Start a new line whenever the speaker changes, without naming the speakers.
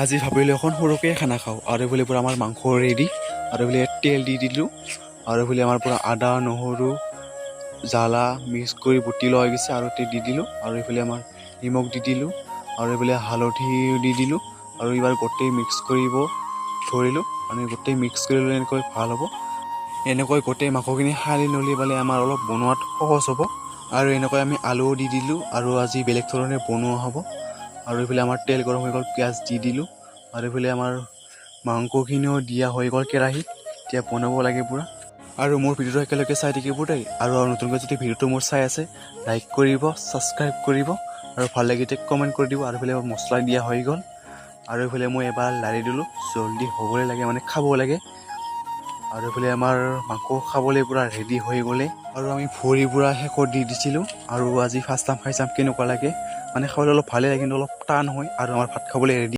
আজি ভাবিলোঁ এখন সৰুকৈ খানা খাওঁ আৰু বোলে পূৰা আমাৰ মাংস ৰেডি আৰু বোলে তেল দি দিলোঁ আৰু বোলে আমাৰ পূৰা আদা নহৰু জ্বালা মিক্স কৰি বুটি লোৱা হৈ গৈছে আৰু দি দিলোঁ আৰু এইফালে আমাৰ নিমখ দি দিলোঁ আৰু এইফালে হালধি দি দিলোঁ আৰু এইবাৰ গোটেই মিক্স কৰিব ধৰিলোঁ মানে গোটেই মিক্স কৰি ল'লে এনেকৈ ভাল হ'ব। এনেকৈ গোটেই মাংসখিনি সানি ল'লে পালে আমাৰ অলপ বনোৱাত সহজ হ'ব আৰু এনেকৈ আমি আলুও দি দিলোঁ আৰু আজি বেলেগ ধৰণে বনোৱা হ'ব। আৰু এইফালে আমাৰ তেল গৰম হৈ গ'ল, পিঁয়াজ দি দিলোঁ আৰু এইফালে আমাৰ মাংসখিনিও দিয়া হৈ গ'ল কেৰাহীত। এতিয়া বনাব লাগে পূৰা। আৰু মোৰ ভিডিঅ'টো একেলগে চাই থাকিব দেই। আৰু নতুনকৈ যদি ভিডিঅ'টো মোৰ চাই আছে লাইক কৰিব, ছাবস্ক্ৰাইব কৰিব আৰু ভাল লাগিলে কমেণ্ট কৰি দিব। আৰু এইফালে মছলা দিয়া হৈ গ'ল আৰু এইফালে মই এবাৰ লাৰি দিলোঁ, জলদি হ'বলৈ লাগে মানে খাব লাগে। আৰু এইফালে আমাৰ মাংস খাবলৈ পূৰা ৰেডি হৈ গ'লে আৰু আমি ভৰি পূৰা শেষত দি দিছিলোঁ। আৰু আজি ফাৰ্ষ্ট টাইম খাই চাম কেনেকুৱা লাগে, মানে খাবলৈ অলপ ভালেই লাগে কিন্তু অলপ টান হয় আৰু আমাৰ ভাত খাবলৈ ৰেডি।